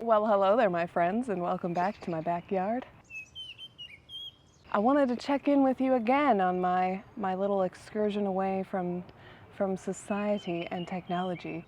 Well, hello there, my friends, and welcome back to my backyard. I wanted to check in with you again on my little excursion away from society and technology.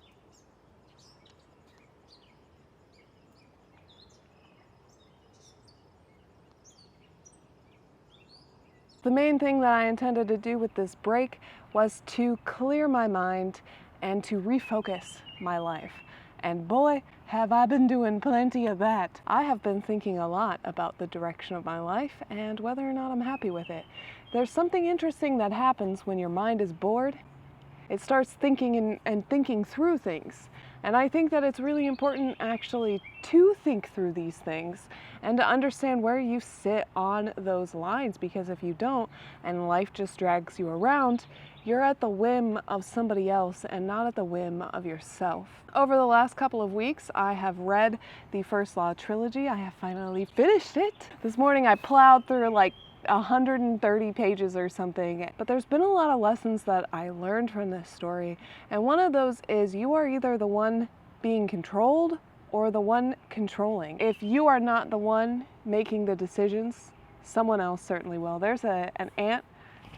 The main thing that I intended to do with this break was to clear my mind and to refocus my life. And boy, have I been doing plenty of that. I have been thinking a lot about the direction of my life and whether or not I'm happy with it. There's something interesting that happens when your mind is bored. It starts thinking and thinking through things. And I think that it's really important actually to think through these things and to understand where you sit on those lines, because if you don't and life just drags you around, you're at the whim of somebody else and not at the whim of yourself. Over the last couple of weeks, I have read the First Law Trilogy. I have finally finished it. This morning I plowed through like 130 pages or something, but there's been a lot of lessons that I learned from this story, and one of those is you are either the one being controlled or the one controlling. If you are not the one making the decisions, someone else certainly will. There's an ant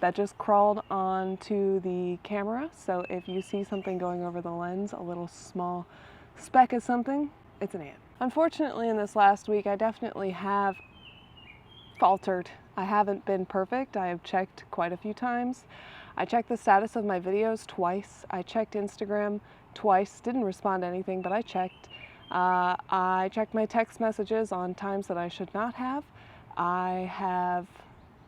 that just crawled onto the camera, so if you see something going over the lens, a little small speck of something, it's an ant. Unfortunately, in this last week, I definitely have faltered. I haven't been perfect. I have checked quite a few times. I checked the status of my videos twice. I checked Instagram twice. Didn't respond to anything, but I checked. I checked my text messages on times that I should not have. I have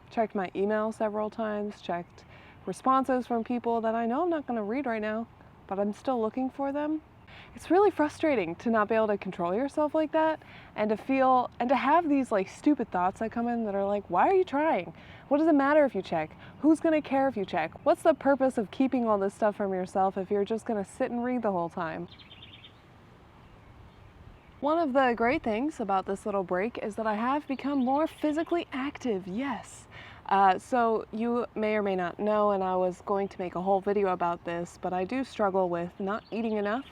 checked my email several times, checked responses from people that I know I'm not going to read right now, but I'm still looking for them. It's really frustrating to not be able to control yourself like that, and to feel and to have these like stupid thoughts that come in that are like, why are you trying? What does it matter if you check? Who's gonna care if you check? What's the purpose of keeping all this stuff from yourself if you're just gonna sit and read the whole time? One of the great things about this little break is that I have become more physically active, yes. So you may or may not know, and I was going to make a whole video about this, but I do struggle with not eating enough.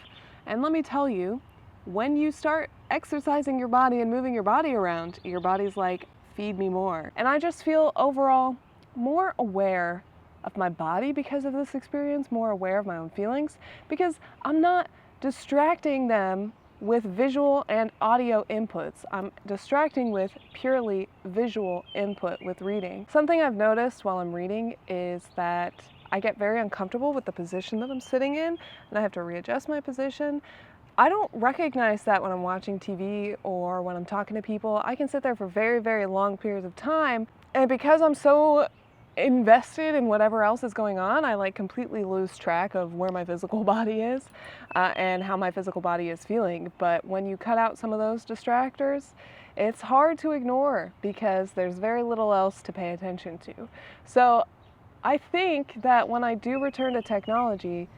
And let me tell you, when you start exercising your body and moving your body around, your body's like, feed me more. And I just feel overall more aware of my body because of this experience, more aware of my own feelings, because I'm not distracting them with visual and audio inputs. I'm distracting with purely visual input with reading. Something I've noticed while I'm reading is that I get very uncomfortable with the position that I'm sitting in, and I have to readjust my position. I don't recognize that when I'm watching TV or when I'm talking to people. I can sit there for very, very long periods of time, and because I'm so invested in whatever else is going on, I like completely lose track of where my physical body is and how my physical body is feeling. But when you cut out some of those distractors, it's hard to ignore because there's very little else to pay attention to. So I think that when I do return to technology,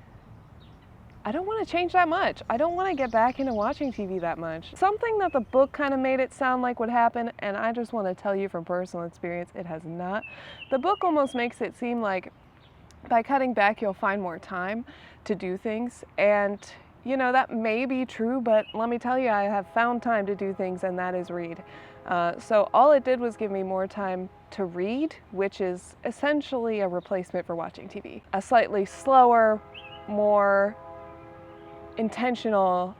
I don't want to change that much. I don't want to get back into watching TV that much. Something that the book kind of made it sound like would happen, and I just want to tell you from personal experience, it has not. The book almost makes it seem like by cutting back, you'll find more time to do things. And you know, that may be true, but let me tell you, I have found time to do things, and that is read. So all it did was give me more time to read, which is essentially a replacement for watching TV. A slightly slower, more intentional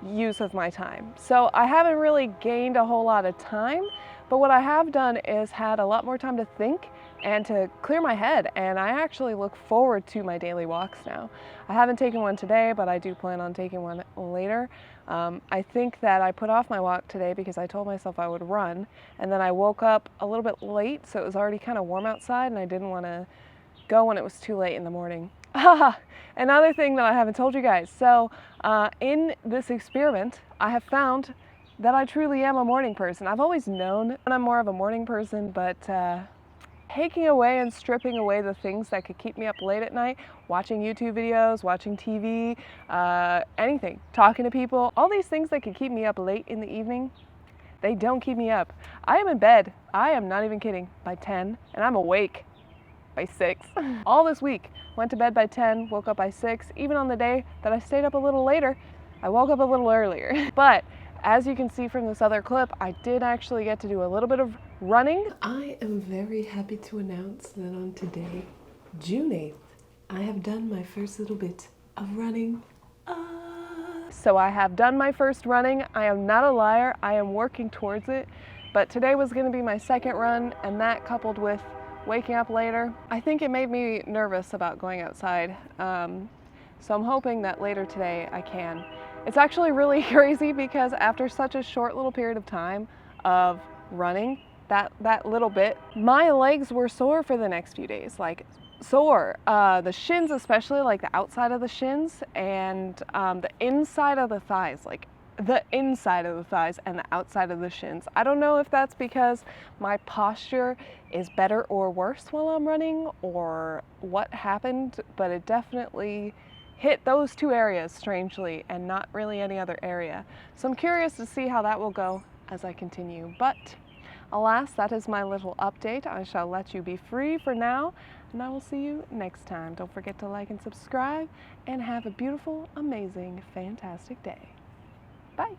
use of my time. So I haven't really gained a whole lot of time, but what I have done is had a lot more time to think and to clear my head, and I actually look forward to my daily walks now. I haven't taken one today, but I do plan on taking one later. I think that I put off my walk today because I told myself I would run, and then I woke up a little bit late, so it was already kind of warm outside, and I didn't want to go when it was too late in the morning. Another thing that I haven't told you guys. So in this experiment, I have found that I truly am a morning person. I've always known that I'm more of a morning person, but taking away and stripping away the things that could keep me up late at night, watching YouTube videos, watching TV, anything, talking to people, all these things that could keep me up late in the evening, they don't keep me up. I am in bed, I am not even kidding, by 10, and I'm awake by 6. All this week, went to bed by 10, woke up by 6, even on the day that I stayed up a little later, I woke up a little earlier. But as you can see from this other clip, I did actually get to do a little bit of running. I am very happy to announce that on today, June 8th, I have done my first little bit of running. So I have done my first running. I am not a liar, I am working towards it. But today was gonna be my second run, and that coupled with waking up later, I think it made me nervous about going outside. So I'm hoping that later today I can. It's actually really crazy because after such a short little period of time of running, that little bit, my legs were sore for the next few days, like sore. The shins especially, like the outside of the shins, and the inside of the thighs, like the inside of the thighs and the outside of the shins. I don't know if that's because my posture is better or worse while I'm running or what happened, but it definitely hit those two areas strangely and not really any other area. So I'm curious to see how that will go as I continue. But alas, that is my little update. I shall let you be free for now, and I will see you next time. Don't forget to like and subscribe, and have a beautiful, amazing, fantastic day. Bye.